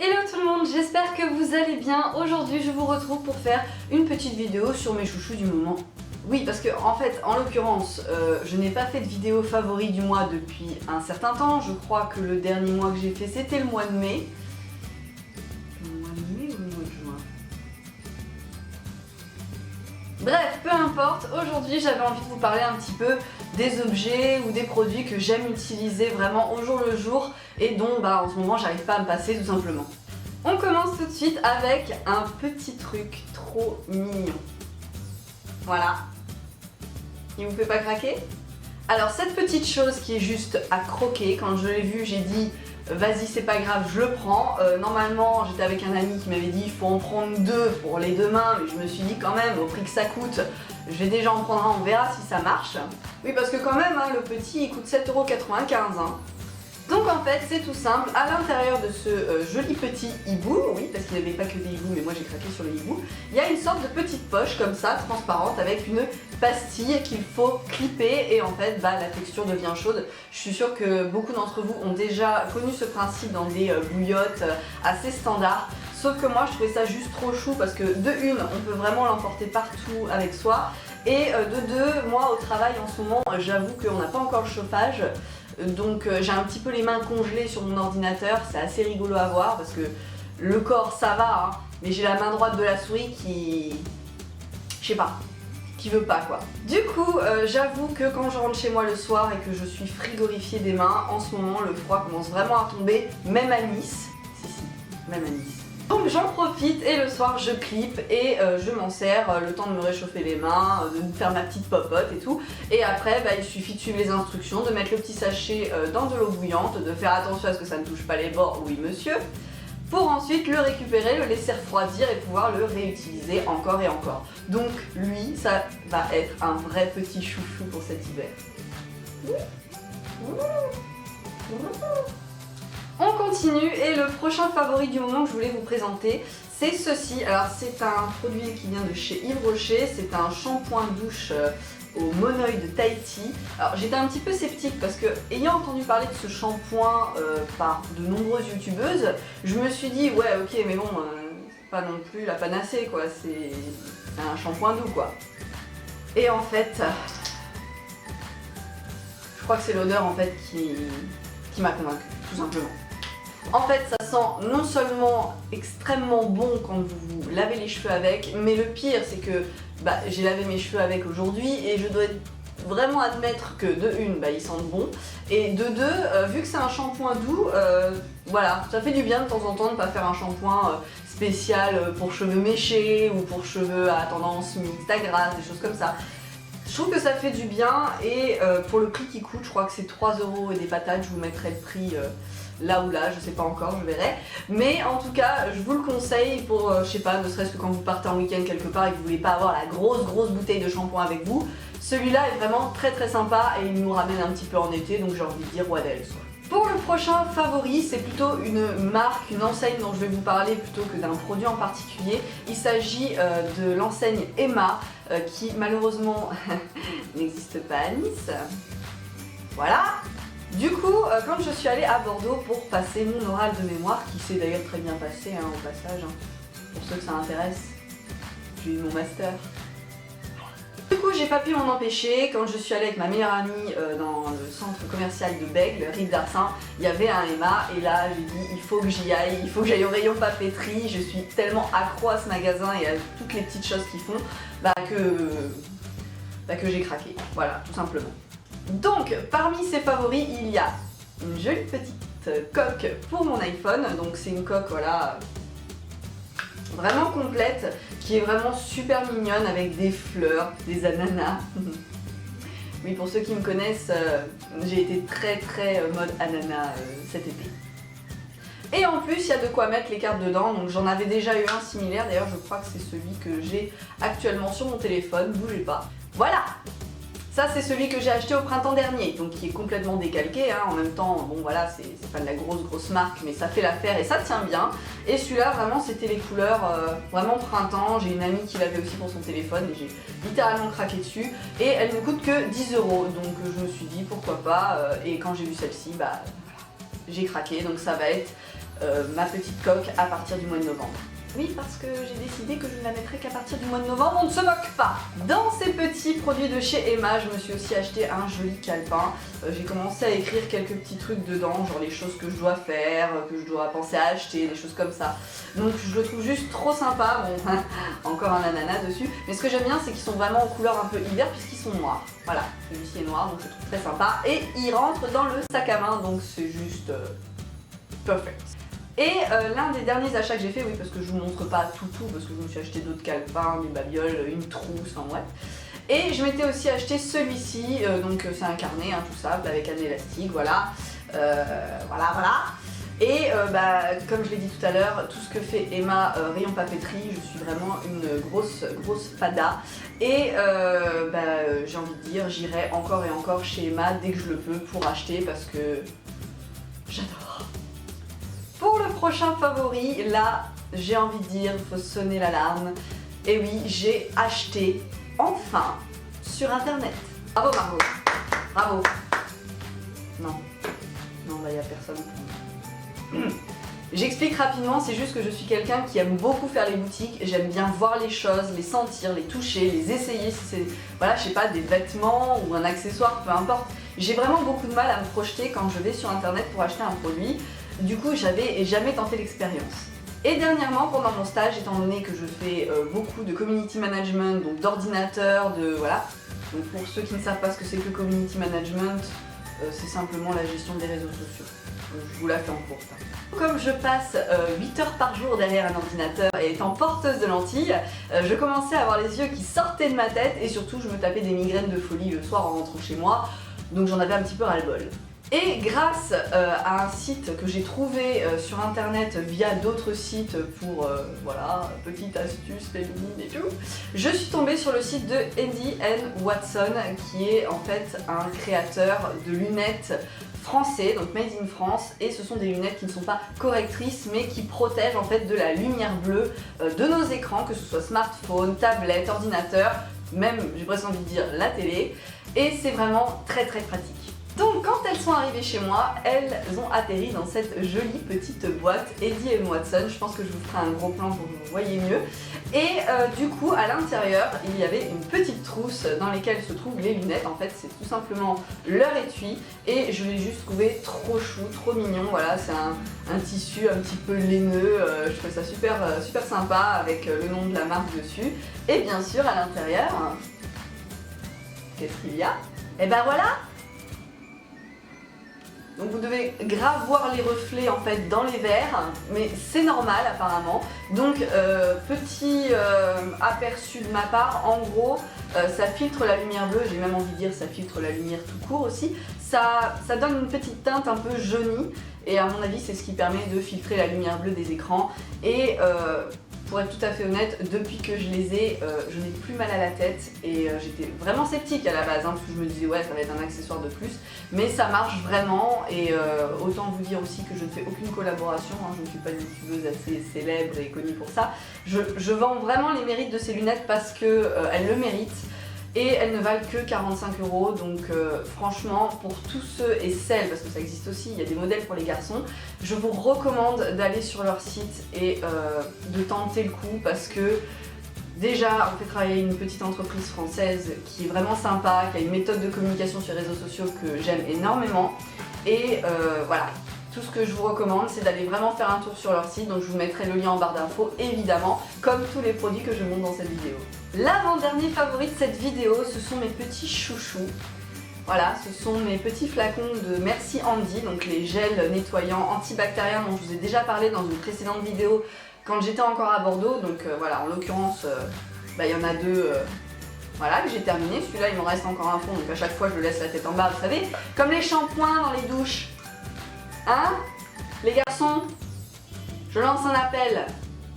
Hello tout le monde, j'espère que vous allez bien. Aujourd'hui je vous retrouve pour faire une petite vidéo sur mes chouchous du moment. Oui, parce que en fait, en l'occurrence, je n'ai pas fait de vidéo favori du mois depuis un certain temps. Je crois que le dernier mois que j'ai fait c'était le mois de mai. Le mois de mai ou le mois de juin? Bref, peu importe, aujourd'hui j'avais envie de vous parler un petit peu des objets ou des produits que j'aime utiliser vraiment au jour le jour et dont en ce moment j'arrive pas à me passer tout simplement. On commence tout de suite avec un petit truc trop mignon. Voilà. Il vous fait pas craquer? Alors cette petite chose qui est juste à croquer, quand je l'ai vue j'ai dit vas-y c'est pas grave, je le prends. Normalement j'étais avec un ami qui m'avait dit il faut en prendre deux pour les deux mains, mais je me suis dit quand même au prix que ça coûte, je vais déjà en prendre un, on verra si ça marche. Oui parce que quand même hein, le petit il coûte 7,95 €. Hein. Donc en fait c'est tout simple, à l'intérieur de ce joli petit hibou, oui parce qu'il n'y avait pas que des hiboux mais moi j'ai craqué sur les hiboux, il y a une sorte de petite poche comme ça, transparente, avec une pastille qu'il faut clipper et en fait la texture devient chaude. Je suis sûre que beaucoup d'entre vous ont déjà connu ce principe dans des bouillottes assez standards. Sauf que moi je trouvais ça juste trop chou parce que de une, on peut vraiment l'emporter partout avec soi. Et de deux, moi au travail en ce moment, j'avoue qu'on n'a pas encore le chauffage. Donc j'ai un petit peu les mains congelées sur mon ordinateur, c'est assez rigolo à voir parce que le corps ça va, hein, mais j'ai la main droite de la souris qui... je sais pas, qui veut pas quoi. Du coup j'avoue que quand je rentre chez moi le soir et que je suis frigorifiée des mains, en ce moment le froid commence vraiment à tomber, même à Nice. Si, même à Nice. Donc j'en profite et le soir je clip et je m'en sers le temps de me réchauffer les mains, de me faire ma petite popote et tout. Et après il suffit de suivre les instructions, de mettre le petit sachet dans de l'eau bouillante, de faire attention à ce que ça ne touche pas les bords, oui monsieur, pour ensuite le récupérer, le laisser refroidir et pouvoir le réutiliser encore et encore. Donc lui ça va être un vrai petit chouchou pour cet hiver. On continue et le prochain favori du moment que je voulais vous présenter, c'est ceci. Alors c'est un produit qui vient de chez Yves Rocher, c'est un shampoing douche au monoeil de Tahiti. Alors j'étais un petit peu sceptique parce que ayant entendu parler de ce shampoing par de nombreuses youtubeuses, je me suis dit ouais ok mais bon, c'est pas non plus la panacée quoi, c'est un shampoing doux quoi. Et en fait, je crois que c'est l'odeur en fait qui m'a convaincue, tout simplement. En fait ça sent non seulement extrêmement bon quand vous vous lavez les cheveux avec, mais le pire c'est que j'ai lavé mes cheveux avec aujourd'hui et je dois vraiment admettre que de une ils sentent bon et de deux vu que c'est un shampoing doux, voilà, ça fait du bien de temps en temps de ne pas faire un shampoing spécial pour cheveux méchés ou pour cheveux à tendance mixte à grasse, des choses comme ça. Je trouve que ça fait du bien et pour le prix qui coûte, je crois que c'est 3 € et des patates, je vous mettrai le prix là ou là, je sais pas encore, je verrai. Mais en tout cas, je vous le conseille pour, je sais pas, ne serait-ce que quand vous partez en week-end quelque part et que vous voulez pas avoir la grosse bouteille de shampoing avec vous. Celui-là est vraiment très sympa et il nous ramène un petit peu en été, donc j'ai envie de dire what else. Pour le prochain favori, c'est plutôt une marque, une enseigne dont je vais vous parler plutôt que d'un produit en particulier. Il s'agit de l'enseigne Emma, qui malheureusement n'existe pas à Nice. Voilà. Du coup, quand je suis allée à Bordeaux pour passer mon oral de mémoire, qui s'est d'ailleurs très bien passé au passage, pour ceux que ça intéresse, j'ai eu mon master. Du coup, j'ai pas pu m'en empêcher. Quand je suis allée avec ma meilleure amie dans le centre commercial de Bègles, Rive d'Arsin, il y avait un Emma et là j'ai dit il faut que j'y aille, il faut que j'aille au rayon papeterie. Je suis tellement accro à ce magasin et à toutes les petites choses qu'ils font que j'ai craqué. Voilà, tout simplement. Donc, parmi ces favoris, il y a une jolie petite coque pour mon iPhone. Donc c'est une coque, voilà, vraiment complète, qui est vraiment super mignonne avec des fleurs, des ananas. Oui, pour ceux qui me connaissent, j'ai été très mode ananas cet été. Et en plus, il y a de quoi mettre les cartes dedans, donc j'en avais déjà eu un similaire, d'ailleurs je crois que c'est celui que j'ai actuellement sur mon téléphone, bougez pas. Voilà! Ça c'est celui que j'ai acheté au printemps dernier, donc qui est complètement décalqué, hein. En même temps, bon voilà, c'est pas de la grosse marque, mais ça fait l'affaire et ça tient bien. Et celui-là, vraiment, c'était les couleurs vraiment printemps. J'ai une amie qui l'avait aussi pour son téléphone et j'ai littéralement craqué dessus. Et elle ne coûte que 10 €, donc je me suis dit pourquoi pas. Et quand j'ai vu celle-ci, voilà, j'ai craqué, donc ça va être ma petite coque à partir du mois de novembre. Oui, parce que j'ai décidé que je ne la mettrai qu'à partir du mois de novembre, on ne se moque pas. Dans ces petits produits de chez Emma, je me suis aussi acheté un joli calepin. J'ai commencé à écrire quelques petits trucs dedans, genre les choses que je dois faire, que je dois penser à acheter, des choses comme ça. Donc je le trouve juste trop sympa, bon, encore un ananas dessus. Mais ce que j'aime bien, c'est qu'ils sont vraiment en couleur un peu hiver puisqu'ils sont noirs. Voilà, celui-ci est noir, donc je le trouve très sympa. Et il rentre dans le sac à main, donc c'est juste perfect. Et l'un des derniers achats que j'ai fait, oui parce que je vous montre pas tout parce que je me suis acheté d'autres calepins, des babioles, une trousse, enfin bref. Et je m'étais aussi acheté celui-ci, donc c'est un carnet tout simple avec un élastique, voilà. Voilà. Et comme je l'ai dit tout à l'heure, tout ce que fait Emma rayon papeterie, je suis vraiment une grosse fada. Et j'ai envie de dire, j'irai encore et encore chez Emma dès que je le peux pour acheter parce que j'adore. Pour le prochain favori, là, j'ai envie de dire, il faut sonner l'alarme. Et oui, j'ai acheté, enfin, sur internet. Bravo Margot, bravo. Non, il n'y a personne. J'explique rapidement, c'est juste que je suis quelqu'un qui aime beaucoup faire les boutiques. J'aime bien voir les choses, les sentir, les toucher, les essayer. Si c'est, voilà, je sais pas, des vêtements ou un accessoire, peu importe. J'ai vraiment beaucoup de mal à me projeter quand je vais sur internet pour acheter un produit. Du coup, j'avais jamais tenté l'expérience. Et dernièrement, pendant mon stage, étant donné que je fais beaucoup de community management, donc d'ordinateur, voilà. Donc pour ceux qui ne savent pas ce que c'est que le community management, c'est simplement la gestion des réseaux sociaux. Je vous la fais en cours. Comme je passe 8 heures par jour derrière un ordinateur et étant porteuse de lentilles, je commençais à avoir les yeux qui sortaient de ma tête et surtout je me tapais des migraines de folie le soir en rentrant chez moi, donc j'en avais un petit peu ras-le-bol. Et grâce à un site que j'ai trouvé sur internet via d'autres sites pour, voilà, petite astuce féminine et tout, je suis tombée sur le site de Andy & Watson qui est en fait un créateur de lunettes français, donc made in France, et ce sont des lunettes qui ne sont pas correctrices mais qui protègent en fait de la lumière bleue de nos écrans, que ce soit smartphone, tablette, ordinateur, même j'ai presque envie de dire la télé, et c'est vraiment très pratique. Donc quand elles sont arrivées chez moi, elles ont atterri dans cette jolie petite boîte Andy & Watson. Je pense que je vous ferai un gros plan pour que vous voyez mieux. Et du coup, à l'intérieur, il y avait une petite trousse dans laquelle se trouvent les lunettes. En fait, c'est tout simplement leur étui. Et je l'ai juste trouvé trop chou, trop mignon. Voilà, c'est un tissu un petit peu laineux. Je trouve ça super sympa avec le nom de la marque dessus. Et bien sûr, à l'intérieur, qu'est-ce qu'il y a? Et ben voilà! Donc vous devez grave voir les reflets en fait dans les verres, mais c'est normal apparemment. Donc petit aperçu de ma part, en gros ça filtre la lumière bleue, j'ai même envie de dire ça filtre la lumière tout court aussi. Ça donne une petite teinte un peu jaunie et à mon avis c'est ce qui permet de filtrer la lumière bleue des écrans. Et pour être tout à fait honnête, depuis que je les ai, je n'ai plus mal à la tête et j'étais vraiment sceptique à la base, parce que je me disais ouais ça va être un accessoire de plus, mais ça marche vraiment et autant vous dire aussi que je ne fais aucune collaboration, je ne suis pas une youtubeuse assez célèbre et connue pour ça. Je vends vraiment les mérites de ces lunettes parce qu'elles le méritent. Et elles ne valent que 45 €, donc franchement pour tous ceux et celles, parce que ça existe aussi, il y a des modèles pour les garçons, je vous recommande d'aller sur leur site et de tenter le coup parce que déjà on fait travailler une petite entreprise française qui est vraiment sympa, qui a une méthode de communication sur les réseaux sociaux que j'aime énormément et voilà. Tout ce que je vous recommande, c'est d'aller vraiment faire un tour sur leur site, donc je vous mettrai le lien en barre d'infos, évidemment, comme tous les produits que je montre dans cette vidéo. L'avant-dernier favori de cette vidéo, ce sont mes petits chouchous. Voilà, ce sont mes petits flacons de Merci Andy, donc les gels nettoyants antibactériens dont je vous ai déjà parlé dans une précédente vidéo quand j'étais encore à Bordeaux. Donc voilà, en l'occurrence, il y en a deux... Voilà, que j'ai terminé. Celui-là, il me reste encore un fond, donc à chaque fois, je le laisse la tête en bas, vous savez. Comme les shampoings dans les douches. Hein? Les garçons, je lance un appel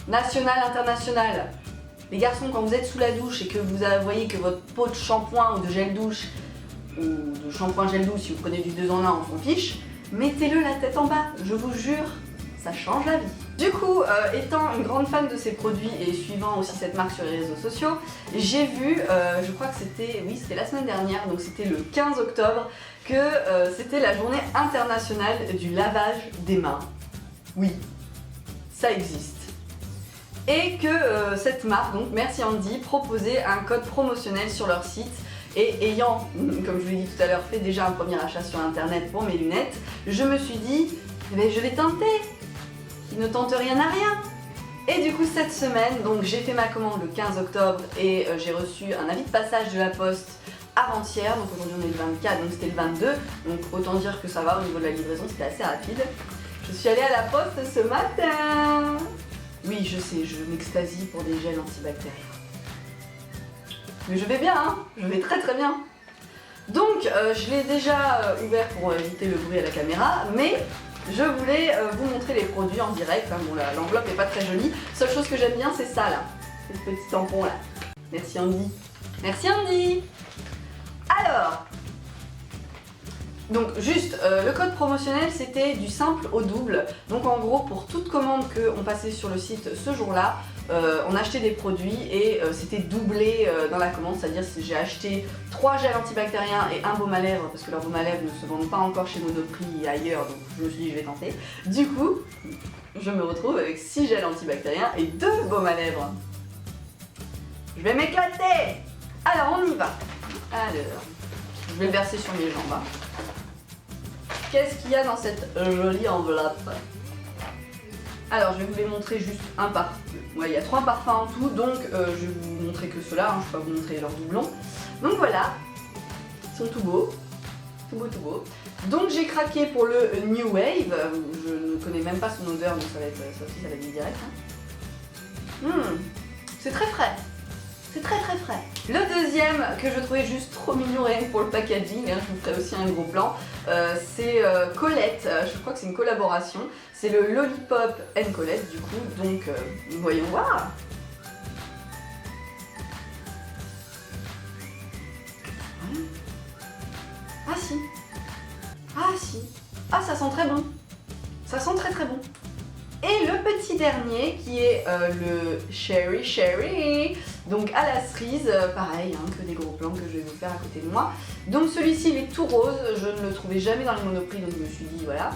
national, international. Les garçons, quand vous êtes sous la douche et que vous voyez que votre pot de shampoing ou de gel douche, ou de shampoing gel douche, si vous prenez du 2 en 1, on s'en fiche, mettez-le la tête en bas, je vous jure, ça change la vie. Du coup, étant une grande fan de ces produits et suivant aussi cette marque sur les réseaux sociaux, j'ai vu, je crois que c'était la semaine dernière, donc c'était le 15 octobre, que c'était la journée internationale du lavage des mains. Oui, ça existe. Et que cette marque, donc Merci Handy, proposait un code promotionnel sur leur site. Et ayant, comme je vous l'ai dit tout à l'heure, fait déjà un premier achat sur internet pour mes lunettes, je me suis dit, je vais tenter, qui ne tente rien à rien. Et du coup cette semaine, donc j'ai fait ma commande le 15 octobre et j'ai reçu un avis de passage de la poste avant-hier, donc aujourd'hui on est le 24, donc c'était le 22, donc autant dire que ça va au niveau de la livraison, c'était assez rapide. Je suis allée à la poste ce matin. Oui, je sais, je m'extasie pour des gels antibactériens. Mais je vais bien, hein, je vais très très bien. Donc je l'ai déjà ouvert pour éviter le bruit à la caméra, mais je voulais vous montrer les produits en direct. Hein. Bon, l'enveloppe n'est pas très jolie. Seule chose que j'aime bien, c'est ça là, ces petits tampons là. Merci Handy. Merci Handy. Alors, donc juste le code promotionnel c'était du simple au double. Donc en gros pour toute commande qu'on passait sur le site ce jour-là, on achetait des produits et c'était doublé dans la commande, c'est-à-dire si j'ai acheté 3 gels antibactériens et un baume à lèvres, parce que leurs baumes à lèvres ne se vendent pas encore chez Monoprix et ailleurs, donc je me suis dit je vais tenter. Du coup, je me retrouve avec 6 gels antibactériens et 2 baumes à lèvres. Je vais m'éclater. Alors on y va. Alors, je vais le verser sur mes jambes. Hein. Qu'est-ce qu'il y a dans cette jolie enveloppe? Alors, je vais vous les montrer juste un par... Ouais, il y a 3 parfums en tout, donc je vais vous montrer que ceux-là, hein, je ne vais pas vous montrer leurs doublons. Donc voilà, ils sont tout beaux, tout beaux. Donc j'ai craqué pour le New Wave, je ne connais même pas son odeur, donc ça va être ça aussi, ça va être direct. Hein. C'est très frais. C'est très très frais. Le deuxième que je trouvais juste trop mignon rien que pour le packaging, hein, je vous ferai aussi un gros plan, c'est Colette, je crois que c'est une collaboration, c'est le Lollipop & Colette du coup, donc voyons voir. Ah si, ah si, ah ça sent très bon, ça sent très très bon. Et le petit dernier qui est le Cherry, donc à la cerise, pareil, hein, que des gros plans que je vais vous faire à côté de moi. Donc celui-ci il est tout rose, je ne le trouvais jamais dans les Monoprix donc je me suis dit voilà.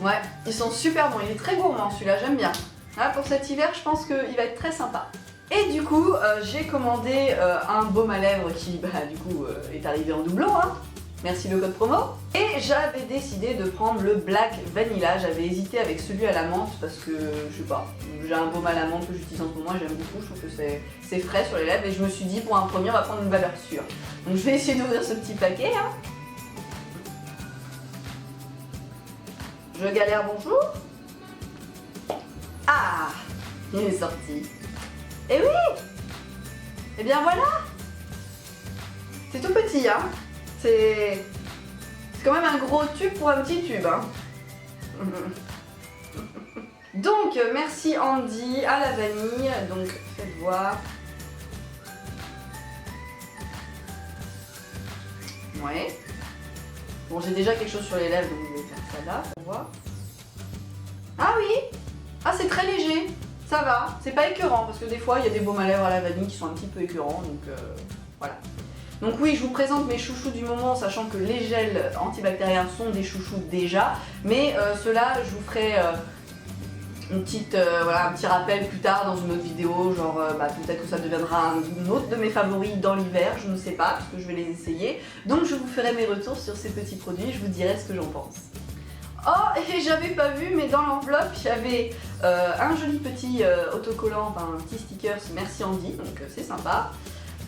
Ouais, ils sont super bons, il est très gourmand celui-là, j'aime bien. Là, pour cet hiver je pense qu'il va être très sympa. Et du coup j'ai commandé un baume à lèvres qui du coup est arrivé en doublon. Hein. Merci le code promo. Et j'avais décidé de prendre le Black Vanilla. J'avais hésité avec celui à la menthe parce que, je sais pas, j'ai un baume à la menthe que j'utilise en ce moment, j'aime beaucoup, je trouve que c'est frais sur les lèvres et je me suis dit pour un premier on va prendre une valeur sûre. Donc je vais essayer d'ouvrir ce petit paquet. Hein. Je galère, bonjour. Ah, il est sorti. Et oui. Et bien voilà. C'est tout petit, hein. C'est quand même un gros tube pour un petit tube. Hein. Donc, merci Handy à la vanille. Donc, faites voir. Ouais. Bon, j'ai déjà quelque chose sur les lèvres, donc je vais faire ça là pour voir. Ah oui. Ah, c'est très léger. Ça va. C'est pas écœurant parce que des fois, il y a des baumes à lèvres à la vanille qui sont un petit peu écœurants. Donc, voilà. Donc oui, je vous présente mes chouchous du moment, sachant que les gels antibactériens sont des chouchous déjà, mais ceux-là, je vous ferai voilà, un petit rappel plus tard dans une autre vidéo, genre peut-être que ça deviendra un autre de mes favoris dans l'hiver, je ne sais pas, parce que je vais les essayer. Donc je vous ferai mes retours sur ces petits produits, je vous dirai ce que j'en pense. Oh, et j'avais pas vu, mais dans l'enveloppe, il y avait un joli petit autocollant, enfin un petit sticker, merci Handy, donc c'est sympa.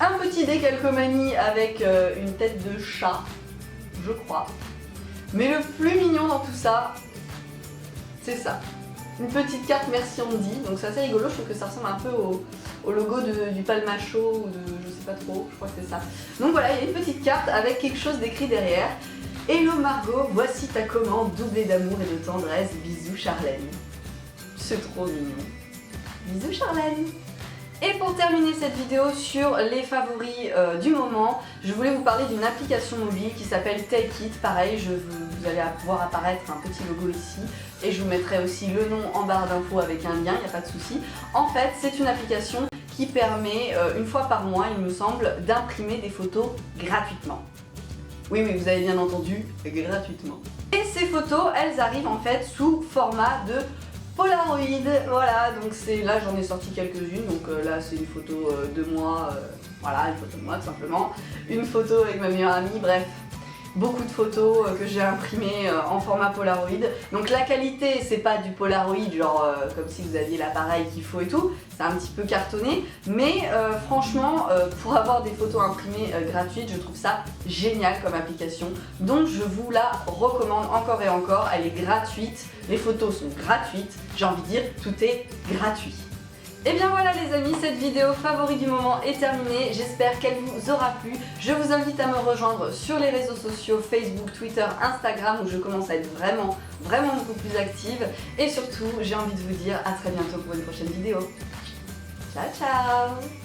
Un petit décalcomanie avec une tête de chat, je crois. Mais le plus mignon dans tout ça, c'est ça. Une petite carte merci Handy, donc c'est assez rigolo, je trouve que ça ressemble un peu au logo du Palmacho ou de je sais pas trop, je crois que c'est ça. Donc voilà, il y a une petite carte avec quelque chose d'écrit derrière. Hello Margot, voici ta commande doublée d'amour et de tendresse, bisous Charlène. C'est trop mignon. Bisous Charlène. Et pour terminer cette vidéo sur les favoris du moment, je voulais vous parler d'une application mobile qui s'appelle Take It. Pareil, vous allez voir apparaître un petit logo ici et je vous mettrai aussi le nom en barre d'infos avec un lien, il n'y a pas de souci. En fait, c'est une application qui permet, une fois par mois, il me semble, d'imprimer des photos gratuitement. Oui, vous avez bien entendu, gratuitement. Et ces photos, elles arrivent en fait sous format de Polaroid. Voilà, donc là j'en ai sorti quelques-unes, donc là c'est une photo de moi, voilà, une photo de moi tout simplement, une photo avec ma meilleure amie, bref. Beaucoup de photos que j'ai imprimées en format Polaroid. Donc la qualité, c'est pas du Polaroid, genre comme si vous aviez l'appareil qu'il faut et tout. C'est un petit peu cartonné. Mais franchement, pour avoir des photos imprimées gratuites, je trouve ça génial comme application. Donc je vous la recommande encore et encore. Elle est gratuite. Les photos sont gratuites. J'ai envie de dire, tout est gratuit. Et bien voilà les amis, cette vidéo favori du moment est terminée, j'espère qu'elle vous aura plu. Je vous invite à me rejoindre sur les réseaux sociaux Facebook, Twitter, Instagram où je commence à être vraiment beaucoup plus active. Et surtout, j'ai envie de vous dire à très bientôt pour une prochaine vidéo. Ciao ciao!